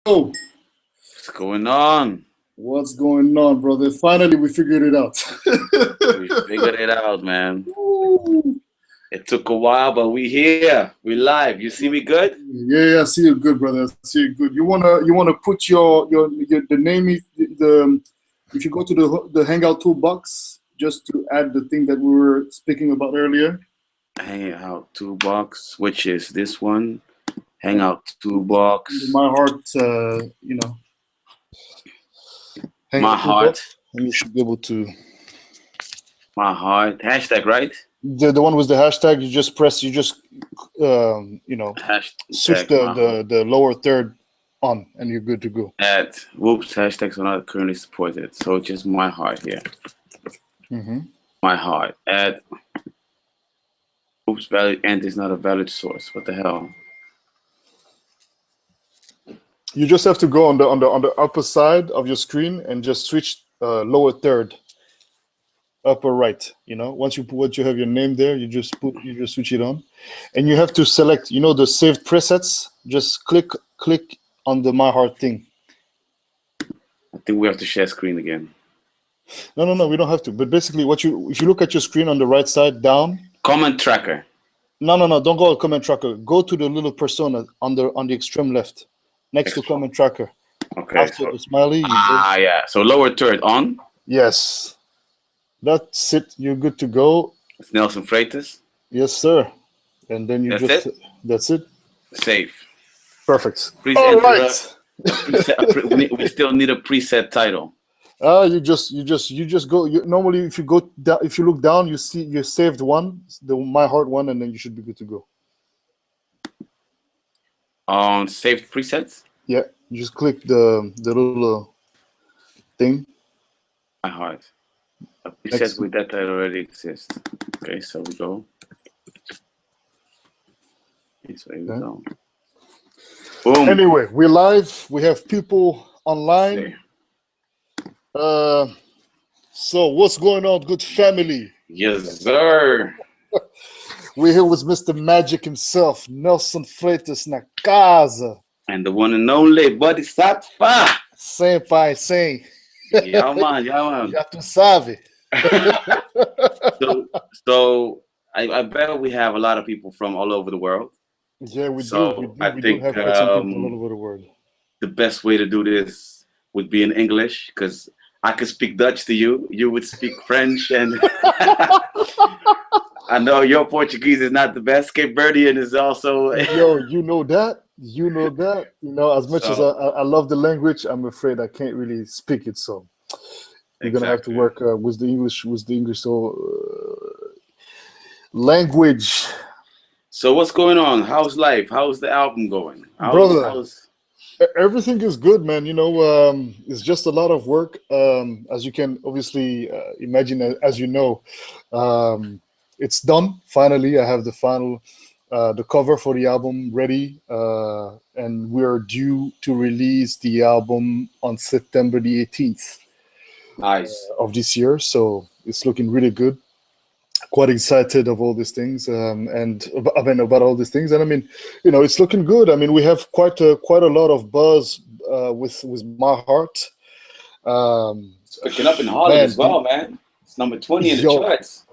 What's going on? What's going on, brother? Finally, we figured it out. We figured it out, man. It took a while, but we here. We live. You see me good? Yeah, I see you good, brother. I see you good. You wanna put your the name is the if you go to the Hangout toolbox just to add the thing that we were speaking about earlier. Hangout toolbox, which is this one. And Hangout toolbox. my heart, My Hangout heart. toolbox, and you should be able to My heart. Hashtag, right? the one with the hashtag. You just press. You just switch Hashtag the my heart. the lower third on, and you're good to go. At whoops, hashtags are not currently supported. So just my heart here. Hmm. My heart. At oops, valid and is not a valid source. What the hell? You just have to go on the upper side of your screen and just switch lower third, upper right. Once you have your name there, you just switch it on, and you have to select the saved presets. Just click on the My Heart thing. I think we have to share screen again. No, we don't have to. But basically, if you look at your screen on the right side down. Comment tracker. No, don't go to comment tracker. Go to the little persona on the extreme left, next to comment tracker. Okay. After the smiley. Yeah. So lower third on. Yes. That's it. You're good to go. It's Nelson Freitas. Yes, sir. And then that's it. Save. Perfect. Please All enter right. we still need a preset title. You just go. Normally, if you go down, if you look down, you see you saved one, the My Heart one, and then you should be good to go. On saved presets. Yeah, you just click the little thing. My Heart. A preset with that title already exists. Okay, so we go. Okay, so here we go. Boom. Anyway, we're live. We have people online. So what's going on, good family? Yes, sir. We're here with Mr. Magic himself, Nelson Freitas na casa. And the one and only Boddhi Satva. Sem pai, sem. Yeah, man. Já tu sabe. So I bet we have a lot of people from all over the world. Yeah, we do. I think have quite some people all over the world. The best way to do this would be in English, because I could speak Dutch to you. You would speak French, and I know your Portuguese is not the best. Cape Verdean is also. Yo, you know that. As much as I love the language, I'm afraid I can't really speak it. So you're gonna have to work with the English. Language. So what's going on? How's life? How's the album going? Brother, everything is good, man. It's just a lot of work. As you can obviously imagine, as you know, it's done. Finally, I have the cover for the album ready, and we're due to release the album on September the 18th. Nice. Of this year. So it's looking really good. Quite excited of all these things, about all these things, and I mean, it's looking good. I mean, we have quite a lot of buzz with My Heart. It's picking up in Holland as well, man. It's number 20 in the charts.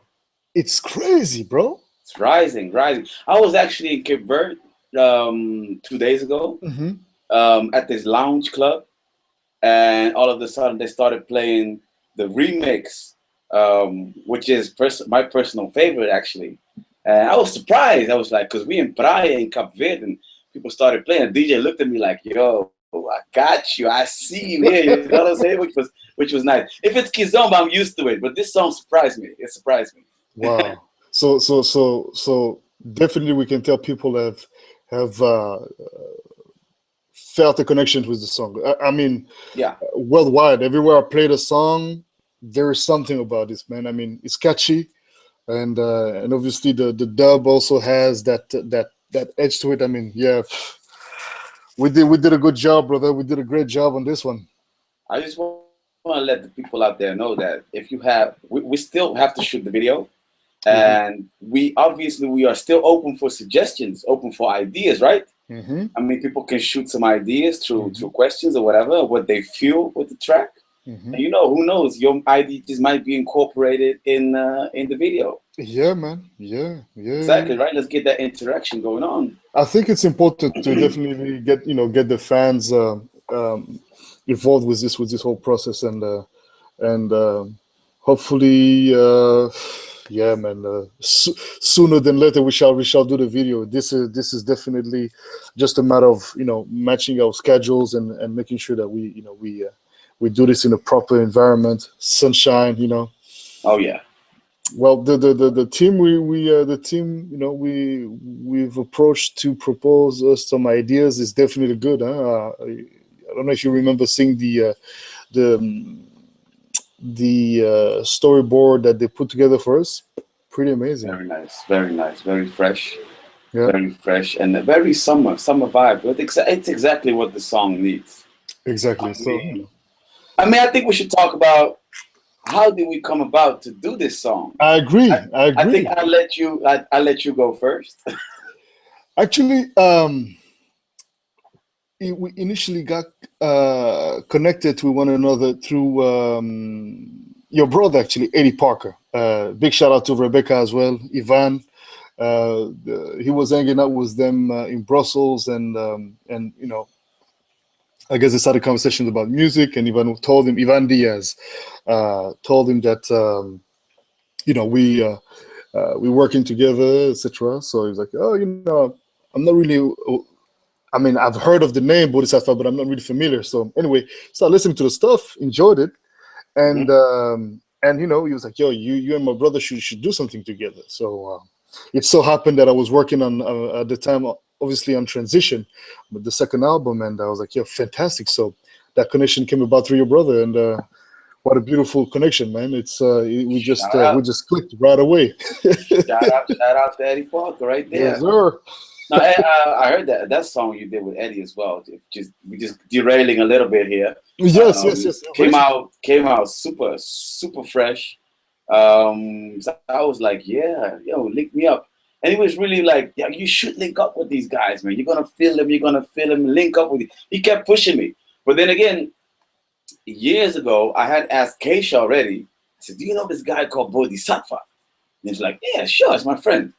It's crazy, bro. It's rising. I was actually in Cape Verde 2 days ago at this lounge club, and all of a sudden they started playing the remix. Which is my personal favorite, actually. And I was surprised. I was like, because we in Praia in Cape Verde, and people started playing. The DJ looked at me like, "Yo, I got you. I see you here." You know what I'm saying? Which was nice. If it's Kizomba, I'm used to it. But this song surprised me. It surprised me. Wow. So definitely we can tell people have felt a connection with the song. I mean, yeah, worldwide, everywhere I play the song, there is something about this, man. I mean, it's catchy, and obviously the dub also has that edge to it. I mean, yeah, we did a good job, brother. We did a great job on this one. I just want to let the people out there know that if you have, we still have to shoot the video, and we are still open for suggestions, open for ideas, right? I mean, people can shoot some ideas through questions or whatever, what they feel with the track. And you know, who knows? Your idea just might be incorporated in the video. Yeah, man. Yeah. Exactly, right? Let's get that interaction going on. I think it's important to definitely get the fans involved with this whole process, and hopefully, yeah, man. Sooner than later, we shall do the video. This is definitely just a matter of matching our schedules and making sure that we do this in a proper environment, sunshine. Oh yeah. Well, the team we've approached to propose us some ideas is definitely good. Huh? I don't know if you remember seeing the storyboard that they put together for us. Pretty amazing. Very nice, very nice, very fresh, yeah. Very fresh, and a very summer vibe. It's exactly what the song needs. Exactly. I mean, I think we should talk about how did we come about to do this song. I agree. I think I'll let you go first. Actually, we initially got connected to one another through your brother, actually, Eddie Parker. Big shout out to Rebecca as well, Ivan. He was hanging out with them in Brussels, and I guess they started conversations about music, and Ivan Diaz told him that we working together, etc. So he was like, oh, I'm not really. I mean, I've heard of the name Boddhi Satva, but I'm not really familiar. So anyway, started listening to the stuff, enjoyed it, and he was like, yo, you and my brother should do something together. So it so happened that I was working on at the time, obviously on Transition, with the second album, and I was like, yeah, fantastic. So that connection came about through your brother, and what a beautiful connection, man. It's we just clicked right away. shout out to Eddie Parker right there. Yes, sir. No, I heard that song you did with Eddie as well. We're just derailing a little bit here. Yes. Came out super fresh. So I was like, yeah, link me up. And he was really like, yeah, you should link up with these guys, man. You're gonna feel them. Link up with you. He kept pushing me. But then again, years ago, I had asked Keisha already. I said, do you know this guy called Boddhi Satva? And he's like, yeah, sure, it's my friend.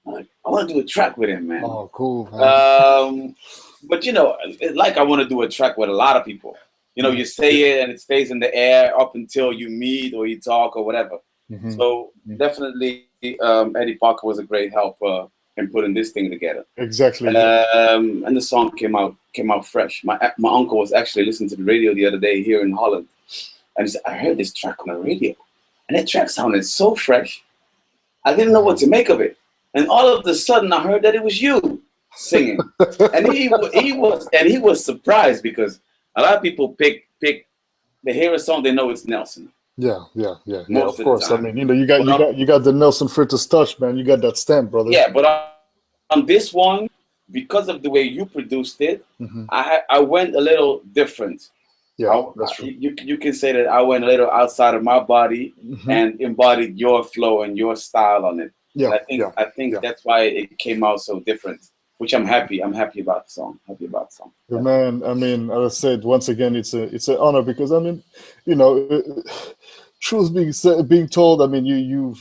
I'm like, I want to do a track with him, man. Oh, cool. But it's like I want to do a track with a lot of people. You say it and it stays in the air up until you meet or you talk or whatever. So definitely, Eddie Parker was a great help in putting this thing together. Exactly. And the song came out fresh. My uncle was actually listening to the radio the other day here in Holland, and he said, I heard this track on the radio, and that track sounded so fresh. I didn't know what to make of it. And all of a sudden, I heard that it was you singing, and he was surprised because a lot of people pick. They hear a song, they know it's Nelson. Yeah. Of course, I mean, you got the Nelson Freitas touch, man. You got that stamp, brother. Yeah, but on this one, because of the way you produced it, I went a little different. Yeah, that's true. You can say that I went a little outside of my body and embodied your flow and your style on it. Yeah, I think that's why it came out so different, which I'm happy about the song. Yeah. Man, I mean, as I said, once again, it's an honor because I mean, truth being told, I mean, you've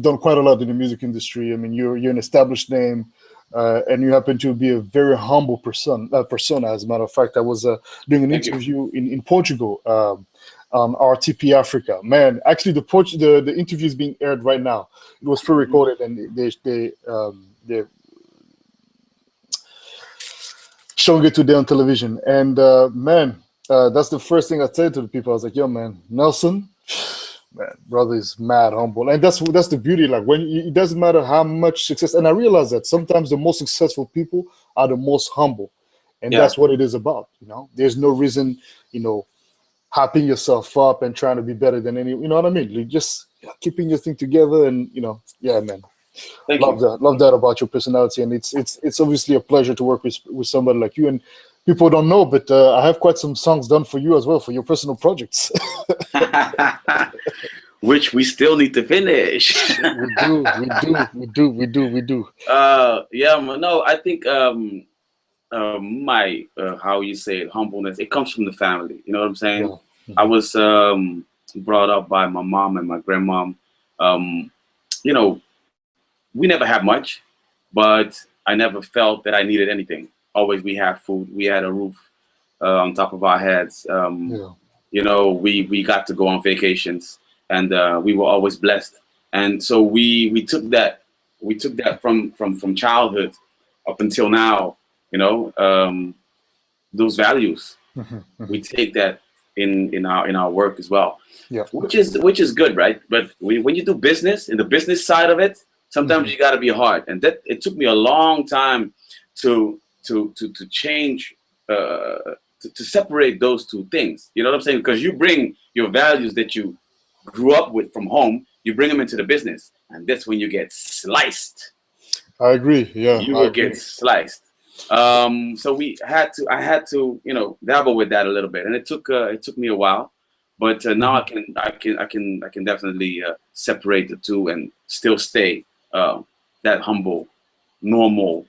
done quite a lot in the music industry. I mean, you're an established name, and you happen to be a very humble persona. As a matter of fact, I was doing an interview in Portugal. On RTP Africa, man. Actually, the interview is being aired right now. It was pre-recorded, and they're showing it today on television. And man, that's the first thing I said to the people. I was like, "Yo, man, Nelson, man, brother is mad humble," and that's the beauty. Like when it doesn't matter how much success, and I realize that sometimes the most successful people are the most humble, and that's what it is about. There's no reason, hyping yourself up and trying to be better than any, you know what I mean? Like just keeping your thing together, and yeah, man. Love that about your personality, and it's obviously a pleasure to work with somebody like you. And people don't know, but I have quite some songs done for you as well for your personal projects. which we still need to finish. We do. Yeah, no, I think my how you say it, humbleness, it comes from the family. You know what I'm saying? Yeah. I was brought up by my mom and my grandmom. Um, you know, we never had much, but I never felt that I needed anything. Always we had food, we had a roof on top of our heads. Yeah. We got to go on vacations, and we were always blessed. And so we took that from childhood up until now. You know, those values, we take that in our work as well, Yeah. which is good, right? But when you do business, in the business side of it, sometimes you got to be hard, and that it took me a long time to change, to separate those two things. You know what I'm saying? Because you bring your values that you grew up with from home, you bring them into the business, and that's when you get sliced. I agree. Yeah, You I will get agree. sliced. So I had to, dabble with that a little bit, and it took me a while, but now I can definitely separate the two and still stay that humble, normal,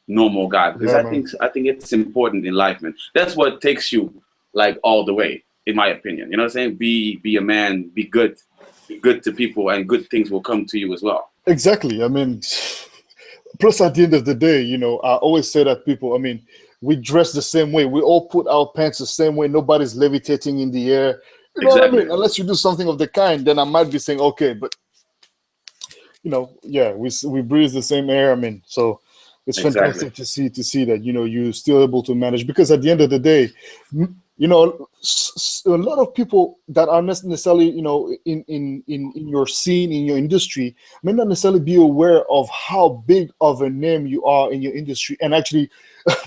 normal guy, because Yeah, I man. think I think it's important in life, man. That's what takes you like all the way, in my opinion. You know what I'm saying? Be a man, be good to people, and good things will come to you as well. Exactly. I mean, plus at the end of the day, I always say that people, I mean, we dress the same way. We all put our pants the same way. Nobody's levitating in the air. You know what I Exactly, mean? Unless you do something of the kind, then I might be saying, okay, but yeah, we breathe the same air. I mean, so it's exactly. fantastic to see that you're still able to manage, because at the end of the day, a lot of people that are not necessarily in your scene, in your industry, may not necessarily be aware of how big of a name you are in your industry, and actually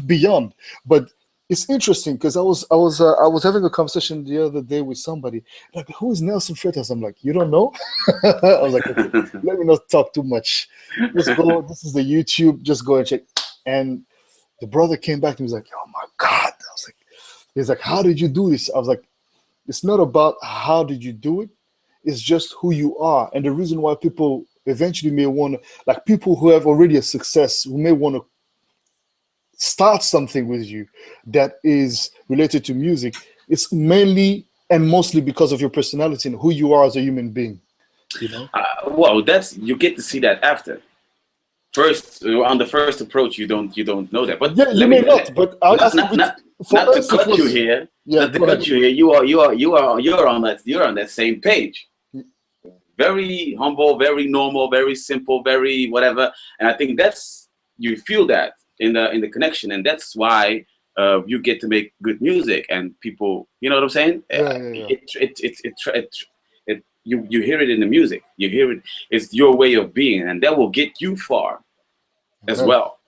beyond. But it's interesting because I was having a conversation the other day with somebody, like, who is Nelson Freitas? I'm like, you don't know? I was like, okay, let me not talk too much. Just go. This is the YouTube. Just go and check. And the brother came back and was like, oh my God. I was like, he's like, how did you do this? I was like, it's not about how did you do it. It's just who you are. And the reason why people eventually may want to, like, people who have already a success, who may want to start something with you that is related to music, it's mainly and mostly because of your personality and who you are as a human being. You know? Well, that's you get to see that after. First, on the first approach, you don't know that. But Yeah, you let may me not, but not as if not it's, not for not to us, it cut you was. here, Yeah, not to go cut ahead. you here. You're on that same page. Very humble, very normal, very simple, very whatever. And I think that's you feel that in the connection, and that's why you get to make good music, and people, you know what I'm saying? Yeah, yeah, yeah. You hear it in the music. You hear it. It's your way of being, and that will get you far as Right. well.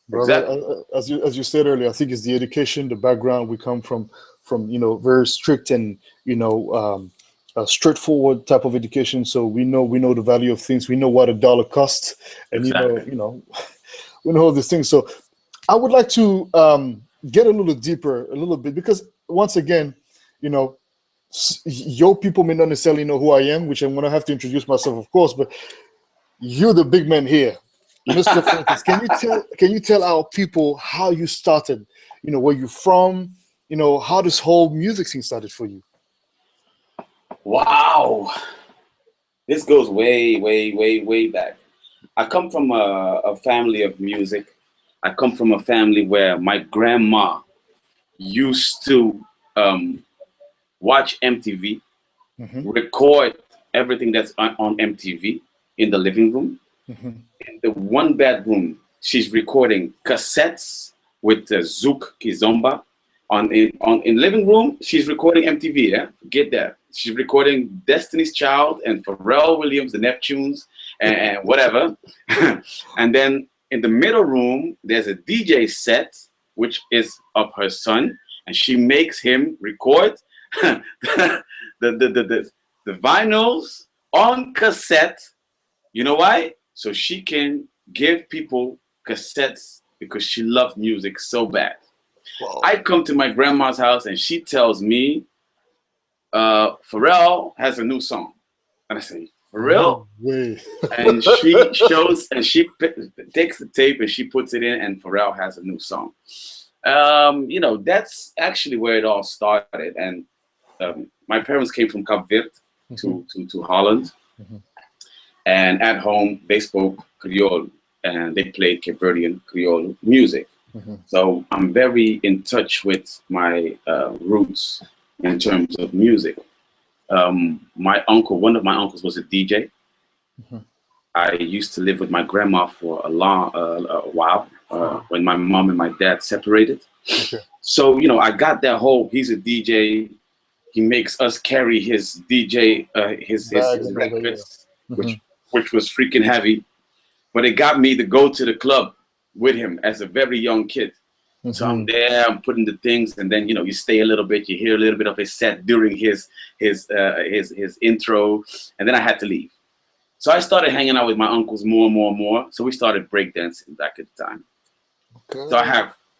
Brother, Exactly. as you said earlier, I think it's the education, the background. We come from very strict and a straightforward type of education. So we know the value of things. We know what a dollar costs, and Exactly. we know all these things. So I would like to get a little deeper, a little bit, because once again, you know, your people may not necessarily know who I am, which I'm gonna have to introduce myself, of course, but you're the big man here, Mr. Freitas. Can you tell our people how you started? Where you from? How this whole music scene started for you? Wow. This goes way, way, way, way back. I come from a family of music. I come from a family where my grandma used to watch MTV, Hmm. record everything that's on MTV in the living room. Hmm. In the one bedroom, she's recording cassettes with Zouk Kizomba. In living room, she's recording MTV. Yeah, get that. She's recording Destiny's Child and Pharrell Williams, the Neptunes, and whatever. And then in the middle room, there's a DJ set, which is of her son, and she makes him record the, the vinyls on cassette. You know why? So she can give people cassettes because she loved music so bad. Wow. I come to my grandma's house and she tells me, Pharrell has a new song. And I say, for real? No way. And she shows, and she takes the tape and she puts it in, and Pharrell has a new song. You know, that's actually where it all started. And my parents came from Cape Verde to Holland. And at home, they spoke Creole and they played Cape Verdean Creole music. So I'm very in touch with my roots in terms of music. My uncle, one of my uncles was a DJ. I used to live with my grandma for a while when my mom and my dad separated. So, you know, I got that whole, he's a DJ. He makes us carry his DJ, his records, which was freaking heavy. But it got me to go to the club with him as a very young kid. So I'm there, I'm putting the things, and then, you know, you stay a little bit, you hear a little bit of his set during his intro, and then I had to leave. So I started hanging out with my uncles more and more and more. So we started breakdancing back at the time. So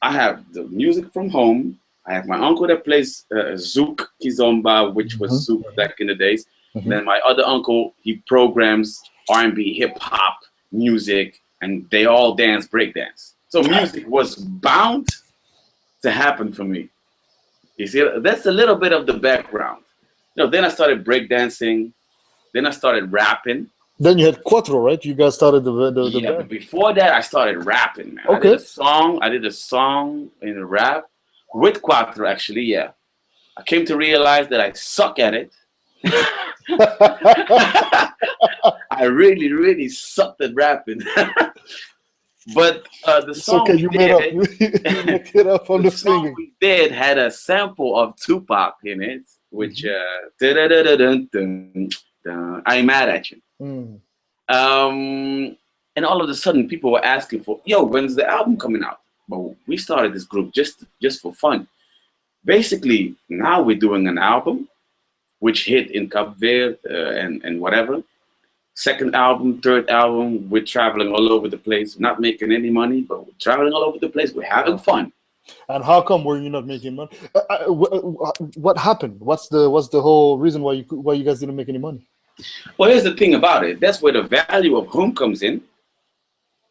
I have the music from home. I have my uncle that plays Zouk Kizomba, which was Zouk back in the days. Then my other uncle, he programs R&B, hip hop music, and they all dance breakdance. So music was bound to happen for me. You see, that's a little bit of the background. You know, then I started breakdancing. Then I started rapping. Then you had Quattro, right? You guys started the yeah, band. but before that, I started rapping, man. Okay. I did a song in a rap with Quattro, actually, yeah. I came to realize that I suck at it. I really, really sucked at rapping. But the song okay, you made up. You made it up on the singing. We did had a sample of Tupac in it, which I Ain't Mad at You. And all of a sudden, people were asking for, yo, when's the album coming out? But we started this group just for fun. Basically, now we're doing an album, which hit in Cape Verde and whatever. Second album, third album, we're traveling all over the place, not making any money, but we're traveling all over the place. We're having fun. And how come were you not making money? What happened? What's the whole reason why you guys didn't make any money? Well, here's the thing about it. That's where the value of home comes in,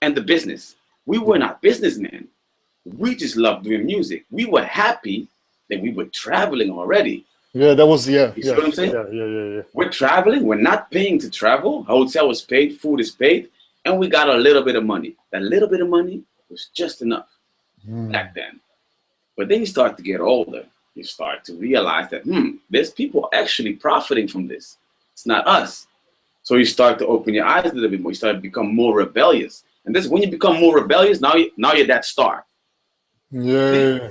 and the business. We were not businessmen. We just loved doing music. We were happy that we were traveling already. Yeah, that was You see what I'm saying? Yeah. We're traveling. We're not paying to travel. Hotel is paid. Food is paid. And we got a little bit of money. That little bit of money was just enough back then. But then you start to get older. You start to realize that, there's people actually profiting from this. It's not us. So you start to open your eyes a little bit more. You start to become more rebellious. And this, when you become more rebellious, now you're that star. Yeah.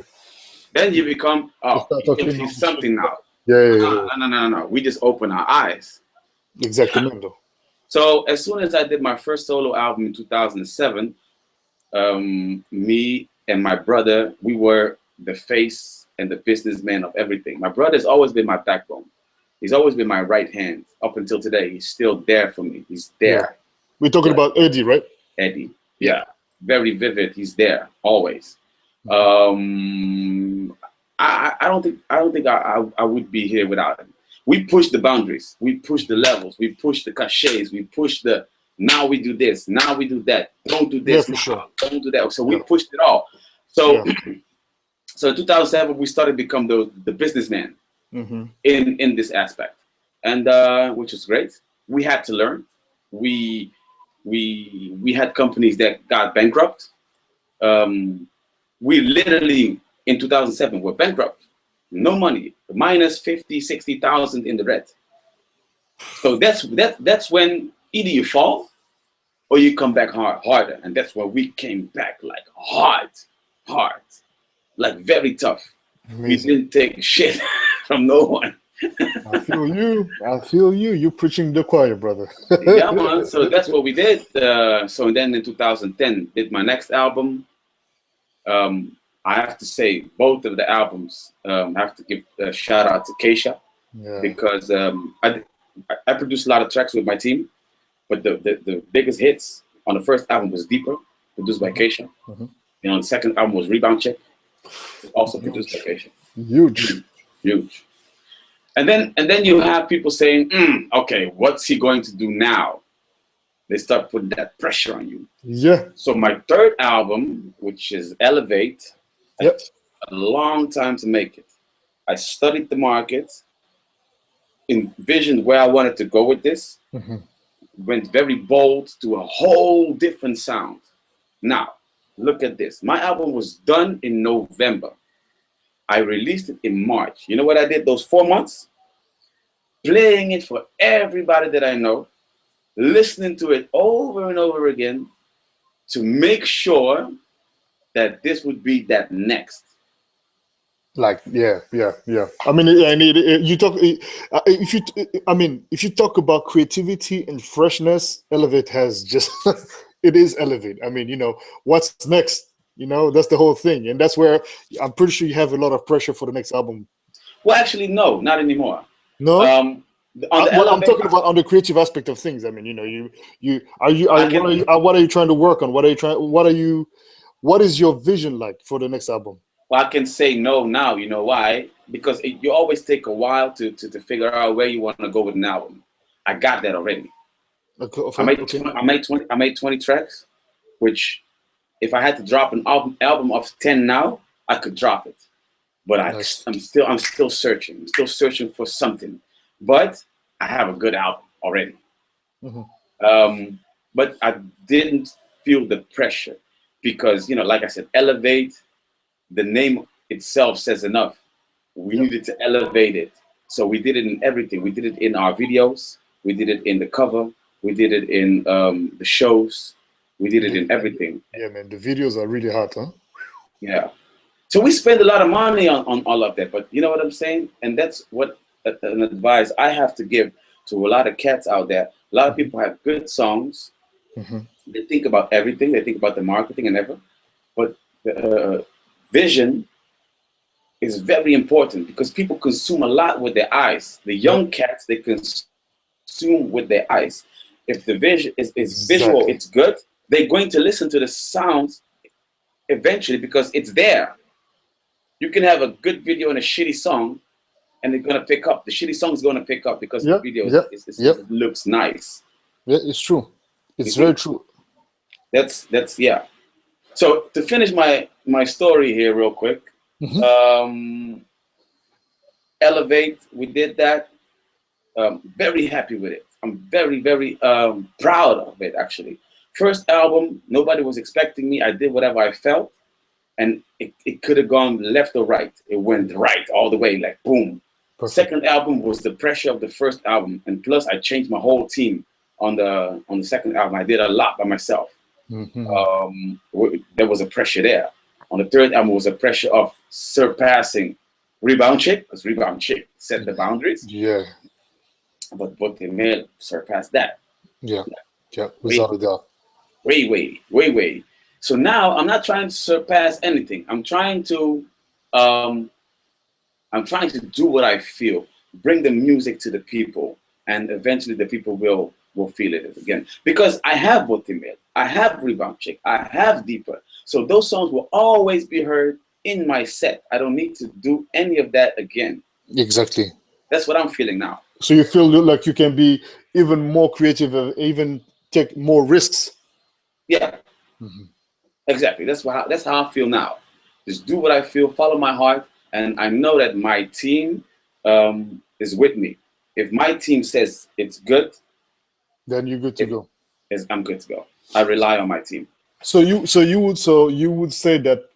Then you become, you can see something now. Yeah. No. We just open our eyes. Exactly. So as soon as I did my first solo album in 2007, me and my brother, we were the face and the businessman of everything. My brother's always been my backbone. He's always been my right hand up until today. He's still there for me. He's there. Yeah. We're talking about Eddie, right? Eddie. Yeah. Very vivid. He's there always. I don't think I would be here without him. We push the boundaries. We push the levels. We push the cachets. We push the, now we do this. Now we do that. Don't do this. Yeah, for sure. Don't do that. So we pushed it all. So, so in 2007, we started to become the businessman in this aspect. And which is great. We had to learn. We had companies that got bankrupt. We literally, in 2007, were bankrupt. No money, minus 50, 60,000 in the red. So that's when either you fall or you come back harder. And that's where we came back like hard, like very tough. Amazing. We didn't take shit from no one. I feel you. You preaching the choir, brother. Yeah, man. So that's what we did. So then in 2010, did my next album. I have to say, both of the albums, I have to give a shout out to Keisha, because I produced a lot of tracks with my team, but the biggest hits on the first album was Deeper, produced by Keisha. And on the second album was Rebound Check, also produced by Keisha. Huge. And then you have people saying, okay, what's he going to do now? They start putting that pressure on you. Yeah. So my third album, which is Elevate, I Yep. took a long time to make it. I studied the market, envisioned where I wanted to go with this, went very bold to a whole different sound. Now, look at this. My album was done in November. I released it in March. You know what I did those 4 months? Playing it for everybody that I know, listening to it over and over again to make sure that this would be that next. Like, yeah. I mean, you talk. If you, I mean, if you talk about creativity and freshness, Elevate has just, it is Elevate. I mean, what's next? That's the whole thing, and that's where I'm pretty sure you have a lot of pressure for the next album. Well, actually, no, not anymore. No. On the I'm talking about on the creative aspect of things. I mean, what are you trying to work on? What is your vision like for the next album? Well, I can say no now. You know why? Because you always take a while to figure out where you want to go with an album. I got that already. Okay. I made 20 tracks, which if I had to drop an album of 10 now, I could drop it. But Nice. I'm still searching. I'm still searching for something. But I have a good album already. But I didn't feel the pressure because, like I said, Elevate, the name itself says enough. We needed to elevate it. So we did it in everything. We did it in our videos. We did it in the cover. We did it in the shows. We did it in everything. Yeah, man, the videos are really hot, huh? Yeah. So we spend a lot of money on all of that. But you know what I'm saying? And that's what an advice I have to give to a lot of cats out there. A lot of people have good songs. They think about everything. They think about the marketing and everything. But vision is very important because people consume a lot with their eyes. The young cats, they consume with their eyes. If the vision is visual, it's good. They're going to listen to the sounds eventually because it's there. You can have a good video and a shitty song, and they're going to pick up. The shitty song is going to pick up because the video it looks nice. Yeah, it's true. It's very true. That's yeah. So to finish my story here real quick, Elevate, we did that. Very happy with it. I'm very, very proud of it, actually. First album, nobody was expecting me. I did whatever I felt, and it could have gone left or right. It went right all the way, like boom. Perfect. Second album was the pressure of the first album, and plus I changed my whole team on the second album. I did a lot by myself. There was a pressure there. On the third album was a pressure of surpassing Rebound Chick, because Rebound Chick set the boundaries. Yeah. But Boddhi Satva surpassed that. Yeah, without a doubt. Way. So now I'm not trying to surpass anything. I'm trying to do what I feel, bring the music to the people, and eventually the people will feel it again. Because I have Boddhi Satva, I have Rebound Chick, I have Deeper. So those songs will always be heard in my set. I don't need to do any of that again. Exactly. That's what I'm feeling now. So you feel like you can be even more creative, even take more risks. Yeah. Exactly. That's how I feel now. Just do what I feel, follow my heart, and I know that my team is with me. If my team says it's good, then you're good to go. I'm good to go. I rely on my team. So you would say that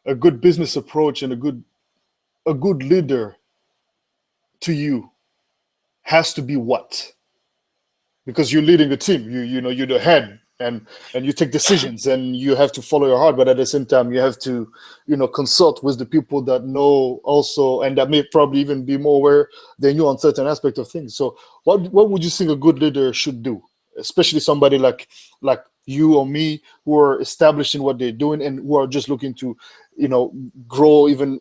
a good business approach and a good leader to you has to be what? Because you're leading a team, you're the head, and you take decisions, and you have to follow your heart, but at the same time you have to consult with the people that know also, and that may probably even be more aware than you on certain aspects of things. So what would you think a good leader should do, especially somebody like you or me, who are establishing what they're doing and who are just looking to grow even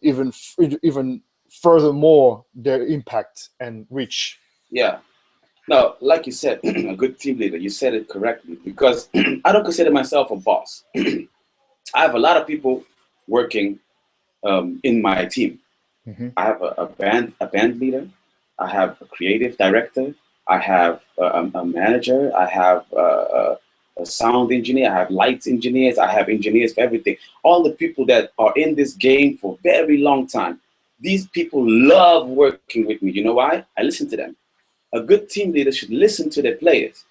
furthermore their impact and reach? Yeah. Now, like you said, a good team leader, you said it correctly, because I don't consider myself a boss. I have a lot of people working in my team. I have a band leader. I have a creative director. I have a manager. I have a sound engineer. I have lights engineers. I have engineers for everything. All the people that are in this game for a very long time. These people love working with me. You know why? I listen to them. A good team leader should listen to their players.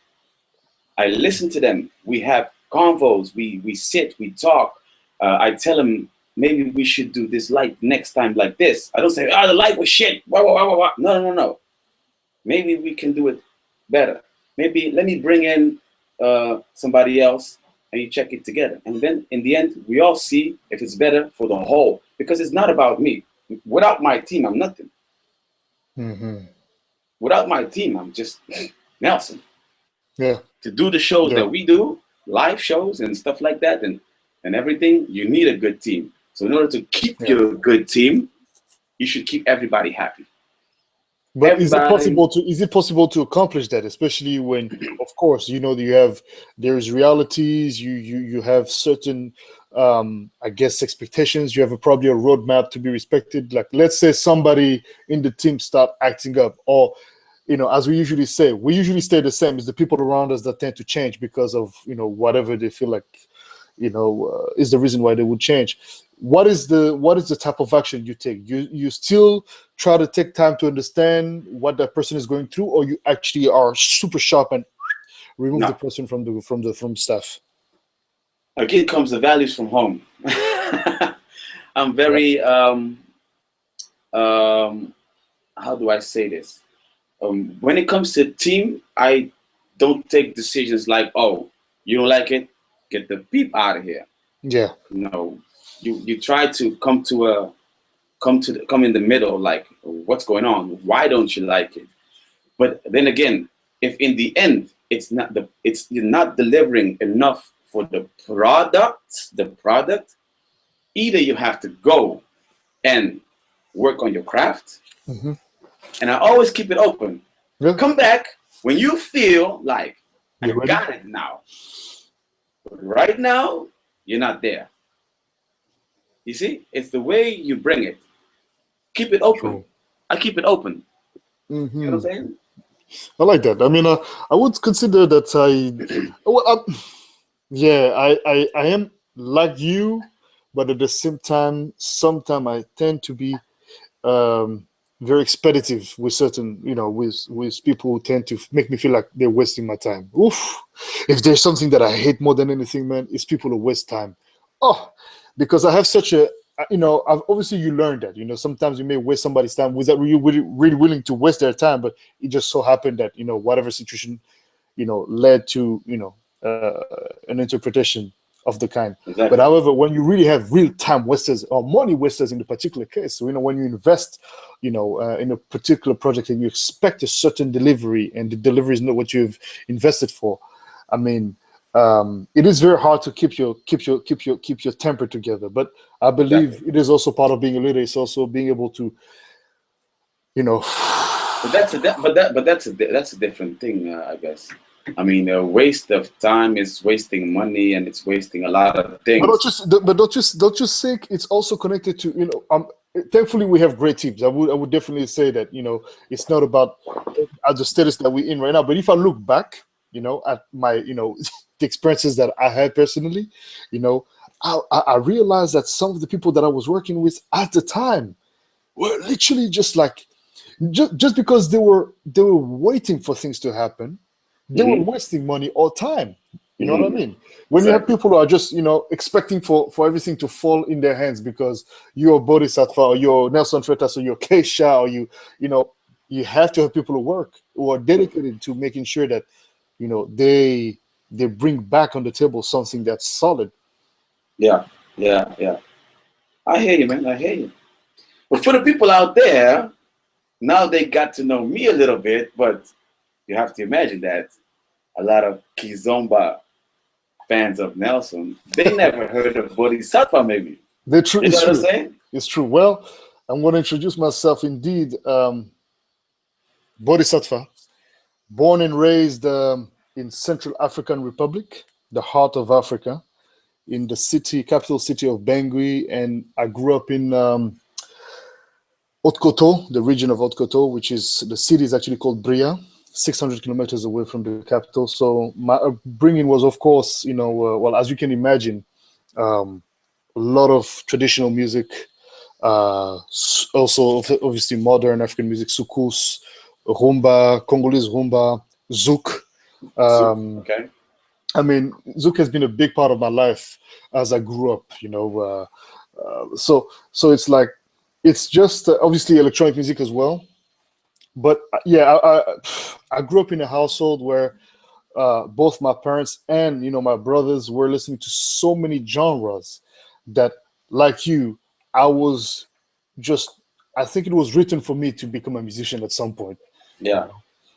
I listen to them. We have convos. We sit. We talk. I tell them maybe we should do this light next time like this. I don't say, oh, the light was shit. Wah, wah, wah, wah, wah. No, no, no. Maybe we can do it better. Maybe let me bring in somebody else and you check it together. And then in the end, we all see if it's better for the whole. Because it's not about me. Without my team, I'm nothing. Without my team, I'm just Nelson. Yeah. To do the shows that we do, live shows and stuff like that, and everything, you need a good team. So in order to keep your good team, you should keep everybody happy. But is it possible to accomplish that, especially when, of course, you know, there's realities, you have certain I guess expectations, you have probably a roadmap to be respected. Like, let's say somebody in the team start acting up, or, you know, as we usually say, we usually stay the same. It's the people around us that tend to change because of, you know, whatever they feel like, you know, is the reason why they would change. What is the type of action you take? You still try to take time to understand what that person is going through, or you actually are super sharp and remove the person from staff? Again comes the values from home. I'm very how do I say this? When it comes to team, I don't take decisions like, oh, you don't like it, get the beep out of here. Yeah. No, you try to come in the middle, like, what's going on? Why don't you like it? But then again, if in the end you're not delivering enough for the product, either you have to go and work on your craft, and I always keep it open. Yeah. Come back when you feel like I got it now. But right now, you're not there. You see, it's the way you bring it. Keep it open. True. I keep it open. You know what I'm saying? I like that. I mean, I would consider that I am like you, but at the same time, sometimes I tend to be very expeditive with certain, you know, with people who tend to make me feel like they're wasting my time. Oof! If there's something that I hate more than anything, man, it's people who waste time. Oh, because I have such a, you know, obviously you learn that, you know, sometimes you may waste somebody's time without really willing to waste their time, but it just so happened that, you know, whatever situation, you know, led to, you know, an interpretation of the kind. Exactly. But however, when you really have real time wasters or money wasters in the particular case, so, you know, when you invest, you know, in a particular project and you expect a certain delivery and the delivery is not what you've invested for, I mean, it is very hard to keep your temper together. But I believe it is also part of being a leader. It's also being able to, you know. But that's a different thing, I guess. I mean, a waste of time is wasting money, and it's wasting a lot of things. But don't just think it's also connected to, you know. Thankfully, we have great teams. I would definitely say that, you know, it's not about the status that we're in right now. But if I look back, you know, at my, you know, the experiences that I had personally, you know, I realized that some of the people that I was working with at the time were literally just like, just because they were waiting for things to happen, they were wasting money or time. You know what I mean? When you have people who are just, you know, expecting for everything to fall in their hands because you're Boddhi Satva or you're Nelson Freitas or you're Keisha, or you know, you have to have people who are dedicated to making sure that, you know, they bring back on the table something that's solid. Yeah. I hear you, man. I hear you. But for the people out there, now they got to know me a little bit, but you have to imagine that a lot of Kizomba fans of Nelson, they never heard of Boddhi Satva, maybe. They're true. You know what I'm saying? It's true. Well, I'm going to introduce myself indeed. Boddhi Satva, born and raised in Central African Republic, the heart of Africa, in the capital city of Bangui, and I grew up in Haute-Coteau, the region of Haute-Coteau, which is the city is actually called Bria, 600 kilometers away from the capital. So my upbringing was, of course, well, as you can imagine, a lot of traditional music, also obviously modern African music, soukous, rumba, Congolese rumba, zouk. Okay. I mean, zouk has been a big part of my life as I grew up. So it's like it's just obviously electronic music as well. But yeah, I grew up in a household where both my parents and my brothers were listening to so many genres that, like you, I was just I think it was written for me to become a musician at some point. Yeah.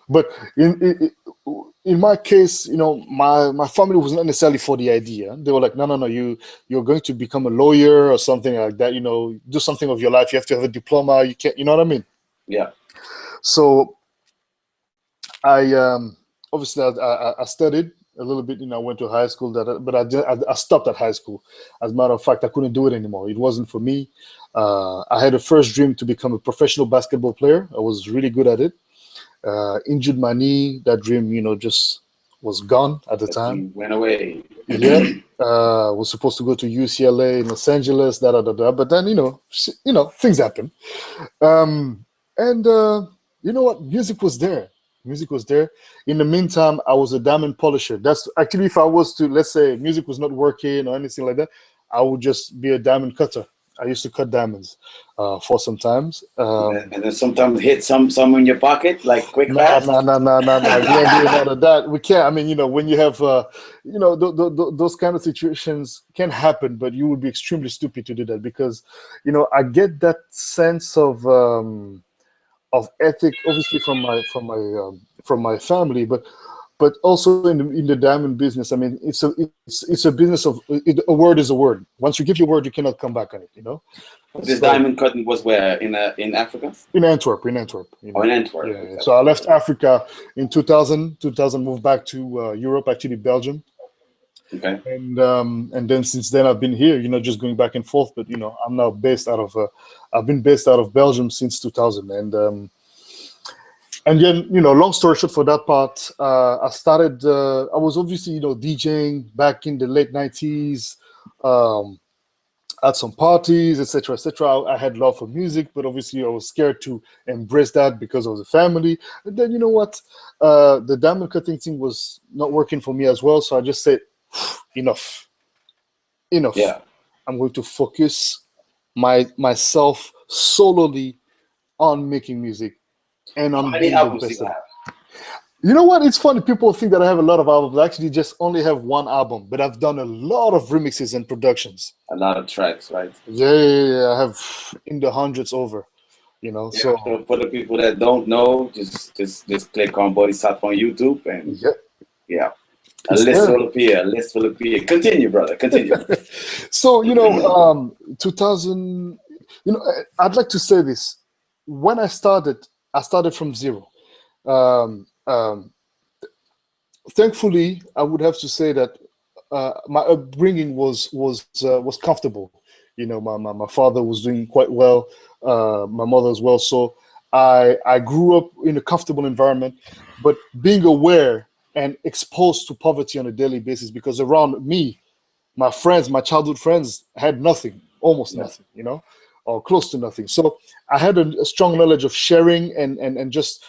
But in my case, my family was not necessarily for the idea. They were like, no, you're going to become a lawyer or something like that. Do something of your life. You have to have a diploma. You can't. You know what I mean? Yeah. So I obviously I studied a little bit. I went to high school, but I stopped at high school. As a matter of fact, I couldn't do it anymore. It wasn't for me. I had a first dream to become a professional basketball player. I was really good at it. Injured my knee. That dream, just was gone at the time. Went away. Yeah, was supposed to go to UCLA in Los Angeles. But then things happen. And you know what? Music was there. Music was there. In the meantime, I was a diamond polisher. That's actually, if I was to, let's say, music was not working or anything like that, I would just be a diamond cutter. I used to cut diamonds for some times. And then sometimes hit some in your pocket, like quick fast. No. We ain't doing none of that. We can't. I mean, when you have, those kind of situations can happen, but you would be extremely stupid to do that because, I get that sense of ethic, obviously from my family, but also in the diamond business. I mean, it's a business of a word is a word. Once you give your word, you cannot come back on it. This diamond cutting was where in Africa? In Antwerp. In Antwerp. Yeah. Okay. So I left Africa in 2000. 2000 moved back to Europe, actually Belgium. Okay. And then since then I've been here, just going back and forth. But I'm now based out of. I've been based out of Belgium since 2000, and then long story short, for that part, I started. I was obviously DJing back in the late 90s. At some parties, etc., etc. I had love for music, but obviously I was scared to embrace that because of the family. And then you know what, the diamond cutting thing was not working for me as well. So I just said, enough. Yeah. I'm going to focus myself solely on making music and on being the best of it. You know what? It's funny. People think that I have a lot of albums. I actually just only have one album, but I've done a lot of remixes and productions. A lot of tracks, right? Yeah. I have in the hundreds over. So for the people that don't know, just click on Boddhi Satva on YouTube and a list will appear. Continue, brother. Continue. So 2000. I'd like to say this. When I started from zero. Thankfully, I would have to say that my upbringing was comfortable. My father was doing quite well, my mother as well. So I grew up in a comfortable environment, but being aware and exposed to poverty on a daily basis, because around me, my friends, my childhood friends, had nothing, almost nothing, or close to nothing. So I had a strong knowledge of sharing and just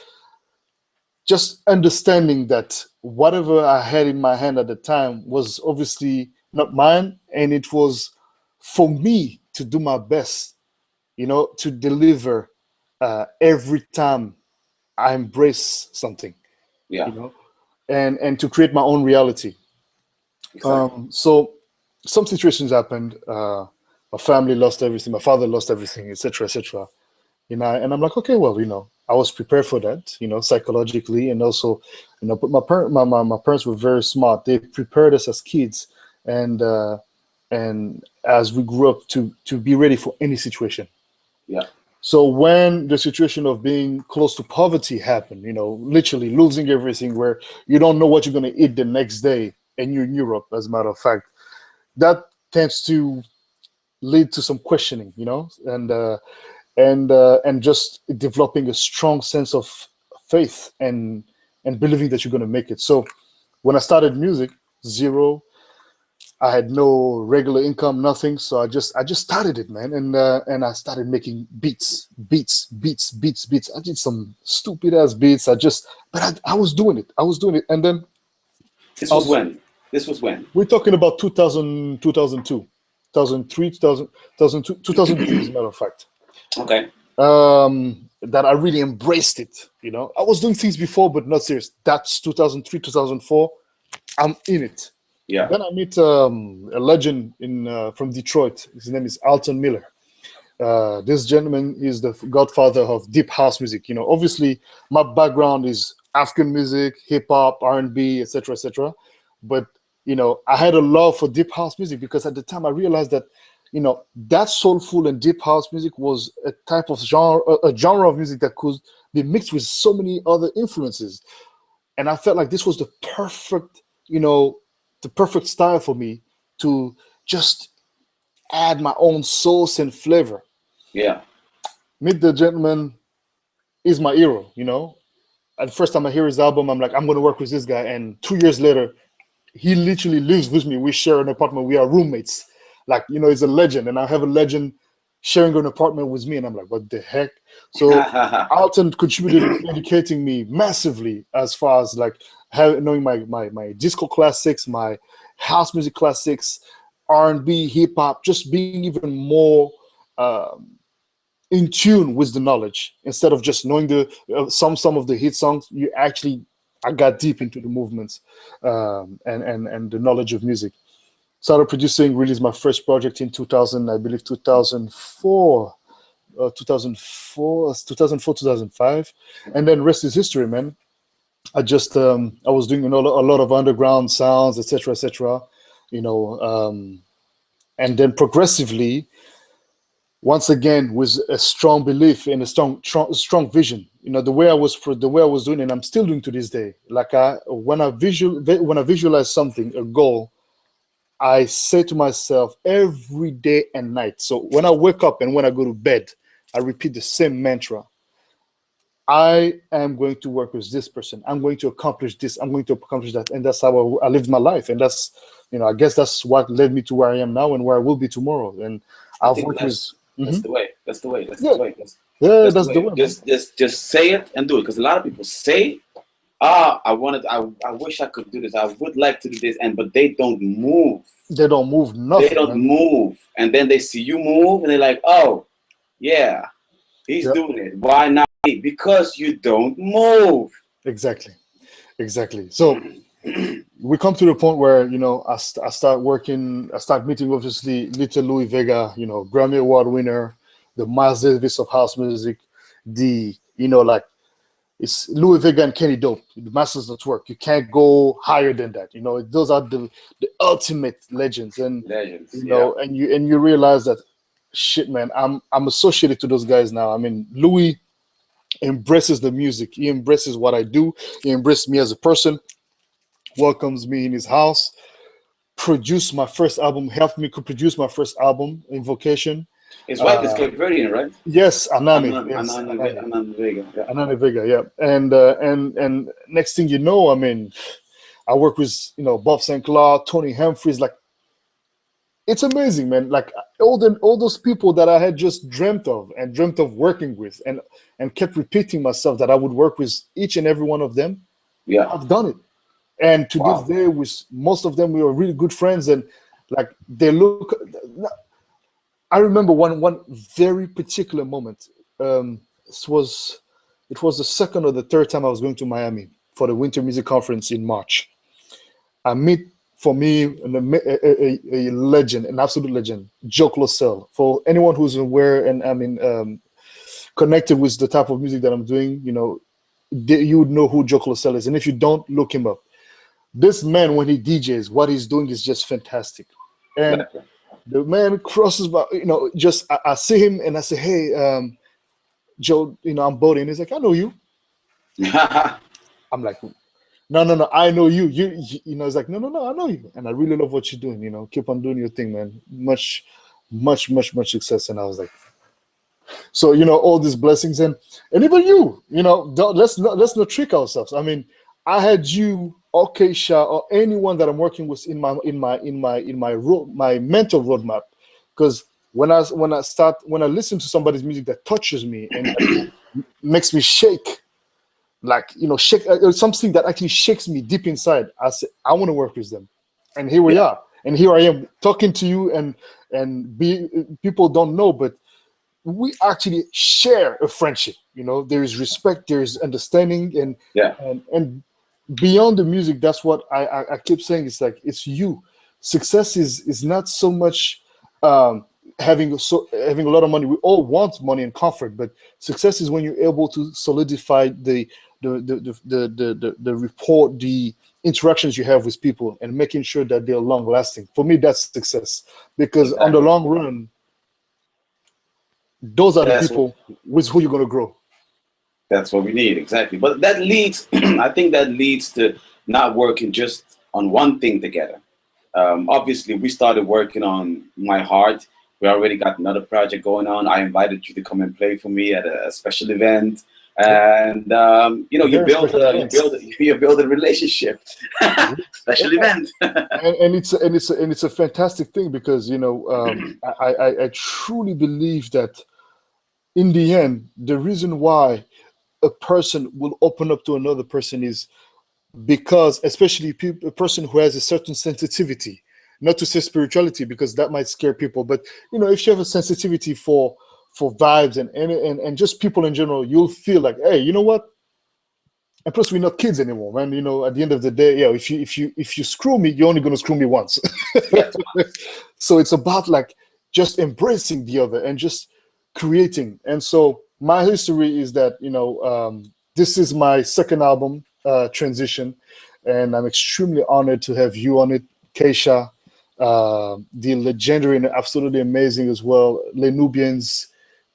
understanding that whatever I had in my hand at the time was obviously not mine, and it was for me to do my best, to deliver every time I embrace something, and to create my own reality. Exactly. So some situations happened. My family lost everything. My father lost everything, etc., etc. And I'm like, okay, well, I was prepared for that, psychologically, and also, but my parents were very smart. They prepared us as kids, and as we grew up to be ready for any situation. Yeah. So when the situation of being close to poverty happened, literally losing everything, where you don't know what you're going to eat the next day, and you're in Europe, as a matter of fact, that tends to lead to some questioning, and just developing a strong sense of faith and believing that you're going to make it. So when I started music, zero, I had no regular income, nothing. So I just started it, man, and I started making beats. I did some stupid ass beats. But I was doing it. And then This I was was, when? This was when? we're talking about 2000, 2002, 2003, 2000, 2002, 2003, as a matter of fact. Okay. That I really embraced it. I was doing things before, but not serious. That's 2003, 2004. I'm in it. Yeah. Then I meet a legend from Detroit. His name is Alton Miller. This gentleman is the godfather of deep house music. Obviously, my background is African music, hip hop, R&B, etc., etc. But I had a love for deep house music because at the time I realized that that soulful and deep house music was a type of genre, a genre of music that could be mixed with so many other influences. And I felt like this was the perfect style for me to just add my own sauce and flavor. Yeah. Meet the Gentleman is my hero. At the first time I hear his album, I'm like, I'm going to work with this guy. And 2 years later, he literally lives with me. We share an apartment. We are roommates. Like, he's a legend. And I have a legend sharing an apartment with me. And I'm like, what the heck? So Alton contributed in educating me massively as far as like knowing my disco classics, my house music classics, R&B, hip hop, just being even more in tune with the knowledge instead of just knowing the some of the hit songs. I got deep into the movements and the knowledge of music. Started producing, released my first project in 2000, I believe 2004, 2005, and then rest is history, man. I was doing a lot of underground sounds, etc., etc. And then progressively, once again, with a strong belief and a strong vision. The way I was doing, and I'm still doing to this day. Like when I visualize something, a goal, I say to myself every day and night. So when I wake up and when I go to bed, I repeat the same mantra. I am going to work with this person. I'm going to accomplish this. I'm going to accomplish that. And that's how I lived my life. And that's, I guess that's what led me to where I am now and where I will be tomorrow. And I I've think worked with. that's the way. That's the way. That's Yeah. the way. Yeah, that's the way. Just say it and do it. Because a lot of people say, I wish I could do this. I would like to do this, but they don't move. They don't move nothing. They don't move. And then they see you move and they're like, oh, yeah, he's doing it. Why not me? Because you don't move. Exactly. So we come to the point where, I start meeting, obviously, little Louis Vega, Grammy Award winner, the Miles Davis of house music, like, it's Louis Vega and Kenny Dope, the Masters at Work. You can't go higher than that. Those are the ultimate legends. And and you realize that, shit, man, I'm associated to those guys now. I mean, Louis embraces the music. He embraces what I do. He embraces me as a person, welcomes me in his house, produced my first album, helped me produce my first album, Invocation. His wife is Cape Verdean, right? Yes, Anani. Anani Vega. Yeah. Anani Vega, yeah. And next thing you know, I mean, I work with Bob St. Clair, Tony Humphries. Like, it's amazing, man. Like all those people that I had just dreamt of working with, and kept repeating myself that I would work with each and every one of them. Yeah, I've done it. And to this day, with most of them, we were really good friends, and like they look. I remember one very particular moment. It was the second or the third time I was going to Miami for the Winter Music Conference in March. I meet, for me, a legend, an absolute legend, Joe Closell. For anyone who's aware and connected with the type of music that I'm doing, you would know who Joe Closell is. And if you don't, look him up. This man, when he DJs, what he's doing is just fantastic. And the man crosses by, I see him and I say, hey, Joe, I'm Boddhi. And he's like, I know you. I'm like, no, I know you. It's like, no, I know you. And I really love what you're doing. Keep on doing your thing, man. Much success. And I was like, So all these blessings, and even let's not trick ourselves. I mean, I had you or Keisha or anyone that I'm working with in my my mental roadmap, because when I listen to somebody's music that touches me and makes me shake, like shake something that actually shakes me deep inside, I say I want to work with them, and here we are, and here I am talking to you, and people don't know, but we actually share a friendship. There is respect, there is understanding, and beyond the music, that's what I keep saying. It's like, it's you. Success is not so much having a lot of money. We all want money and comfort, but success is when you're able to solidify the rapport, the interactions you have with people, and making sure that they're long lasting. For me, that's success, because on the long run, those are the people with who you're going to grow. That's what we need, exactly. But that leads, I think that leads to not working just on one thing together. Obviously, we started working on My Heart. We already got another project going on. I invited you to come and play for me at a special event, and you build a relationship. Special event. and it's a fantastic thing, because I truly believe that in the end, the reason why a person will open up to another person is because, especially a person who has a certain sensitivity, not to say spirituality, because that might scare people, but if you have a sensitivity for vibes and just people in general, you'll feel like, hey, you know what? And plus, we're not kids anymore, man. At the end of the day, if you screw me, you're only going to screw me once. So it's about like just embracing the other and just creating. And so my history is that this is my second album, Transition, and I'm extremely honored to have you on it, Keisha, the legendary and absolutely amazing as well, Les Nubians,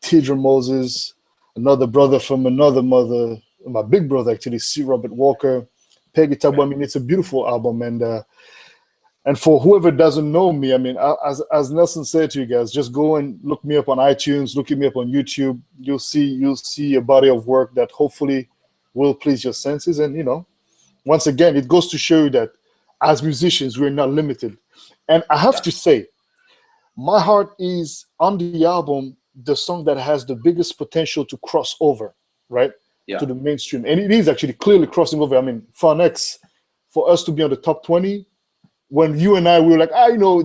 Tidra Moses, another brother from another mother, my big brother actually, C. Robert Walker, Peggy Tabu. I mean, it's a beautiful album, and for whoever doesn't know me, I mean, as Nelson said to you guys, just go and look me up on iTunes, look me up on YouTube. You'll see a body of work that hopefully will please your senses. And once again, it goes to show you that as musicians, we're not limited. And I have to say, My Heart is on the album the song that has the biggest potential to cross over, right? To the mainstream. And it is actually clearly crossing over. I mean, for next, for us to be on the top 20, when you and I, we were like,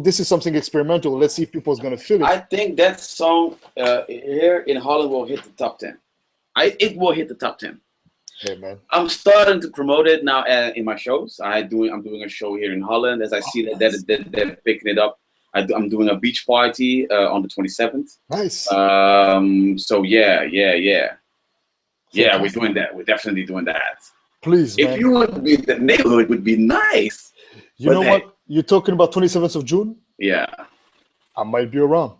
this is something experimental. Let's see if people's going to feel it. I think that song here in Holland will hit the top 10. It will hit the top 10. Hey, man. I'm starting to promote it now in my shows. I'm doing a show here in Holland. As I see that they're picking it up. I'm doing a beach party on the 27th. Nice. So yeah, we're doing that. We're definitely doing that. Please, if you would be the neighborhood, would be nice. You know what? You're talking about 27th of June? Yeah. I might be around.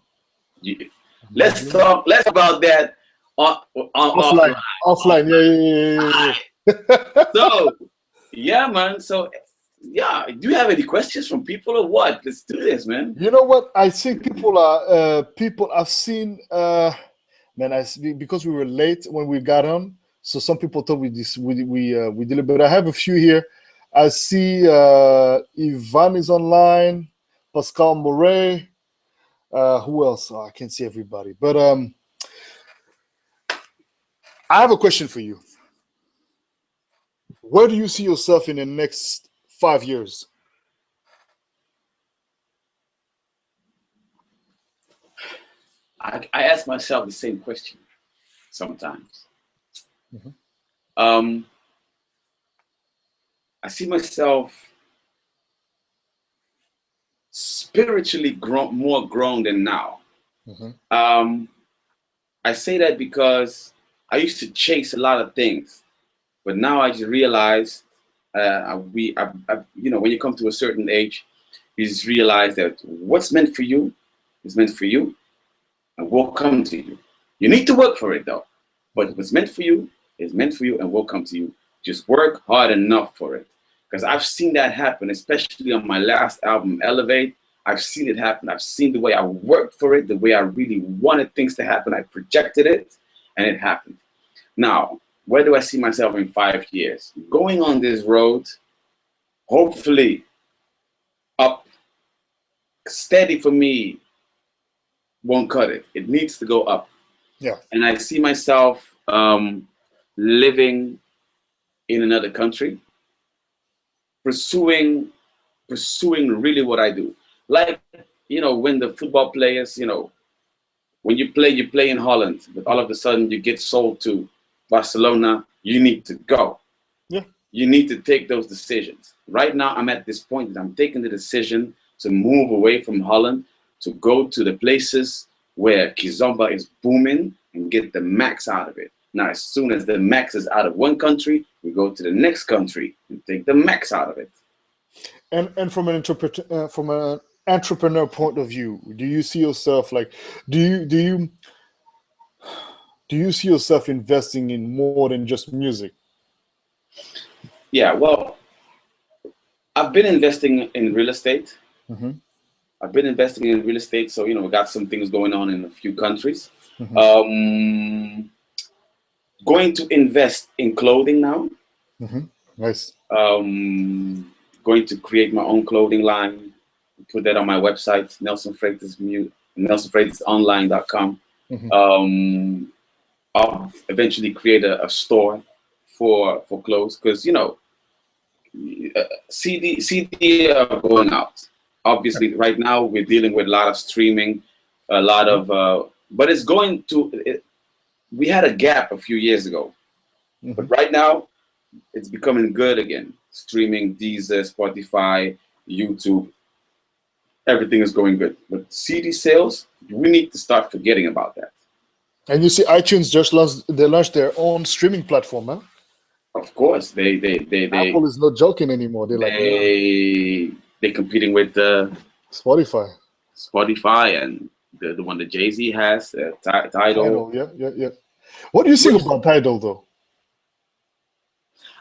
Let's talk about that offline. Offline, yeah. So, yeah, man. So, yeah. Do you have any questions from people or what? Let's do this, man. You know what? I think people I've seen, man, because we were late when we got on, so some people thought we did it, but I have a few here. I see Ivan is online, Pascal Moret. Who else? Oh, I can't see everybody. But I have a question for you. Where do you see yourself in the next 5 years? I ask myself the same question sometimes. Mm-hmm. I see myself spiritually more grown than now. Mm-hmm. I say that because I used to chase a lot of things, but now I just realized, when you come to a certain age, you just realize that what's meant for you is meant for you, and will come to you. You need to work for it though, but what's meant for you is meant for you and will come to you. Just work hard enough for it. Because I've seen that happen, especially on my last album, Elevate. I've seen it happen. I've seen the way I worked for it, the way I really wanted things to happen. I projected it, and it happened. Now, where do I see myself in 5 years? Going on this road, hopefully up. Steady for me won't cut it. It needs to go up. Yeah. And I see myself living in another country, pursuing really what I do. Like, when the football players, when you play in Holland, but all of a sudden you get sold to Barcelona, you need to go. Yeah. You need to take those decisions. Right now, I'm at this point that I'm taking the decision to move away from Holland, to go to the places where Kizomba is booming and get the max out of it. Now, as soon as the max is out of one country, we go to the next country and take the max out of it. And from an entrepreneur point of view, do you see yourself like, do you see yourself investing in more than just music? Yeah, well, I've been investing in real estate. Mm-hmm. I've been investing in real estate, so we got some things going on in a few countries. Mm-hmm. Going to invest in clothing now. Mm-hmm. Nice. Going to create my own clothing line. Put that on my website, NelsonFreitasOnline.com. Mm-hmm. I'll eventually create a store for clothes, because CD are going out. Obviously, right now we're dealing with a lot of streaming, a lot of, but it's going to. We had a gap a few years ago, but right now it's becoming good again. Streaming, Deezer, Spotify, YouTube, everything is going good. But CD sales, we need to start forgetting about that. And you see, iTunes just launched their own streaming platform, huh? Of course, they Apple is not joking anymore. They're competing with Spotify and the one that Jay-Z has, Tidal. Tidal, yeah. What do you think about Tidal, though?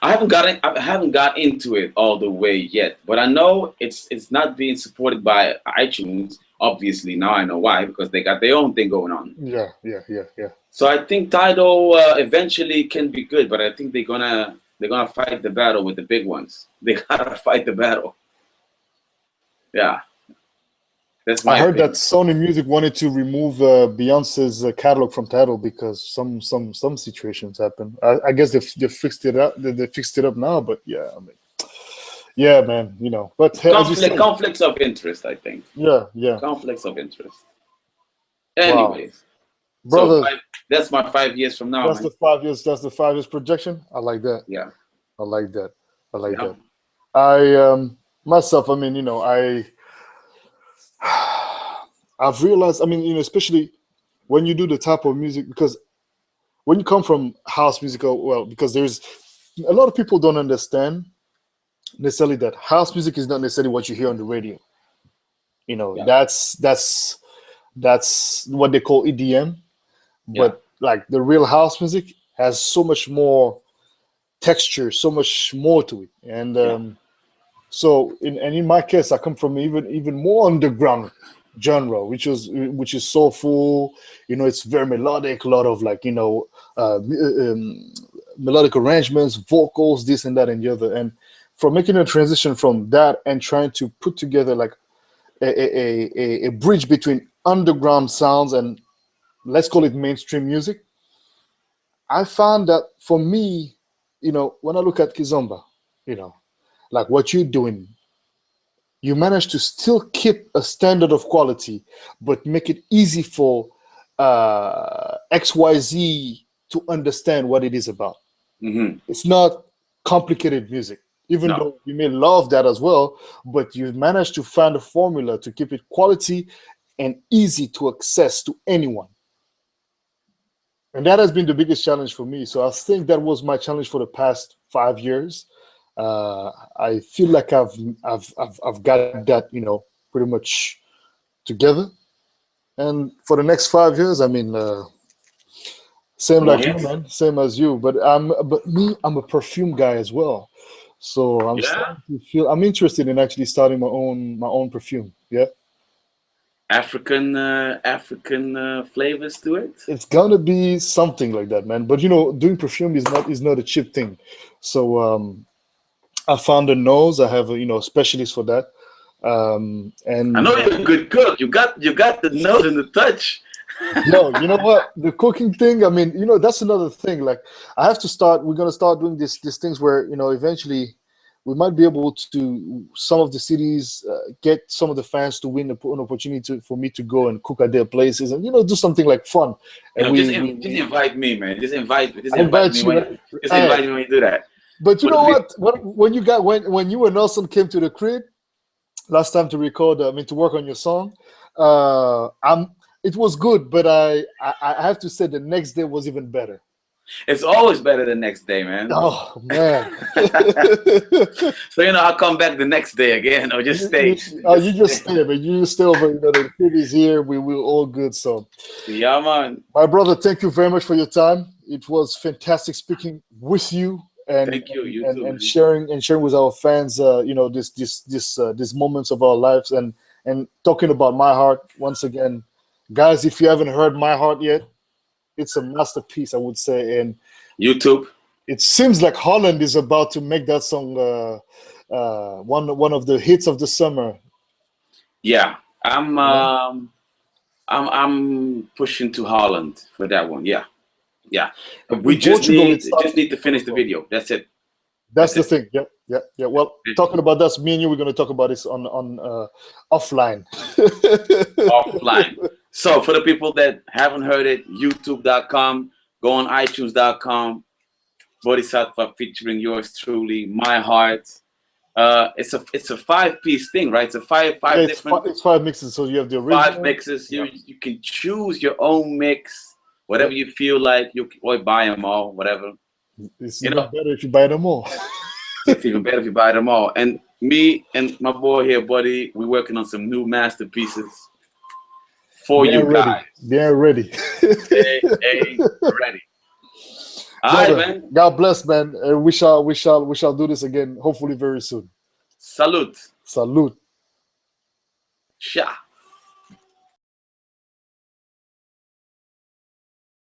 I haven't got into it all the way yet, but I know it's not being supported by iTunes. Obviously, now I know why, because they got their own thing going on. Yeah. So I think Tidal eventually can be good, but I think they're gonna fight the battle with the big ones. They gotta fight the battle. Yeah. I heard that Sony Music wanted to remove Beyonce's catalog from Tidal because some situations happen. I guess they fixed it up. They fixed it up now, but yeah, yeah, man, But conflicts of interest, I think. Yeah. Conflicts of interest. Anyways, brother, so that's my 5 years from now. That's the 5 years. That's the 5 years projection. I like that. Yeah, I like that. I myself, I've realized, especially when you do the type of music, because when you come from house music, because there's a lot of people don't understand necessarily that house music is not necessarily what you hear on the radio. That's what they call EDM, but like the real house music has so much more texture, so much more to it, and so in my case, I come from even more underground genre, which is soulful. It's very melodic, a lot of melodic arrangements, vocals, this and that and the other. And from making a transition from that and trying to put together like a bridge between underground sounds and, let's call it, mainstream music, I found that for me, when I look at Kizomba, like what you're doing, you manage to still keep a standard of quality, but make it easy for XYZ to understand what it is about. Mm-hmm. It's not complicated music, even though you may love that as well, but you've managed to find a formula to keep it quality and easy to access to anyone. And that has been the biggest challenge for me. So I think that was my challenge for the past 5 years. I feel like I've got that, pretty much together. And for the next 5 years, same like you, man, same as you. But I'm a perfume guy as well. So I'm starting to feel I'm interested in actually starting my own perfume. Yeah. African flavors to it. It's gonna be something like that, man. But you know, doing perfume is not a cheap thing. So I found a nose. I have a, you know, specialist for that. I And know you're a good cook. You got the nose and the touch. yo, you know what? The cooking thing, I mean, you know, that's another thing. Like, I have to start. We're gonna start doing these things where, you know, eventually we might be able to some of the cities get some of the fans to win an opportunity for me to go and cook at their places and, you know, do something like fun. You And know, just invite me, man. I Invite invite me you. when just Hey, invite me when you do that. but you For the know people, what? When you got when you and Nelson came to the crib last time to record, I mean, to work on your song, I'm. It was good, but I have to say the next day was even better. it's always better the next day, man. Oh man. So I'll come back the next day again, or just You, stay. you, you just stay, but you stay over. You know, the kid is here. We're all good. So, Yeah, man. my brother, thank you very much for your time. It was fantastic speaking with you and Thank you. and, You and, too, and man. sharing with our fans. You know, these moments of our lives and talking about My Heart once again, guys. If you haven't heard My Heart yet, it's a masterpiece, I would say, and YouTube. it seems like Holland is about to make that song one of the hits of the summer. Yeah, I'm You know? um, I'm pushing to Holland for that one. Yeah, yeah. We In just Portugal, it need started just need to to finish as the well. video. That's it. That's That's the it. thing. Yeah, yeah, yeah. Well, talking about that, me and you, we're going to talk about this on offline. Offline. So for the people that haven't heard it, YouTube.com, go on iTunes.com, Boddhi Satva featuring yours truly, My Heart. It's a five-piece thing, right? It's a Yeah, five different it's five mixes. So you have the five original. mixes. Yeah, You can choose your own mix, whatever yep. you feel like. You can or buy them all, whatever. It's You even know, better if you buy them all. it's even better if you buy them all. And me and my boy here, buddy, we're working on some new masterpieces for They're you ready. guys. They're ready. Stay ready. All right, Brother, man. God bless, man. We shall do this again, hopefully very soon. Salute. Salute. Sha.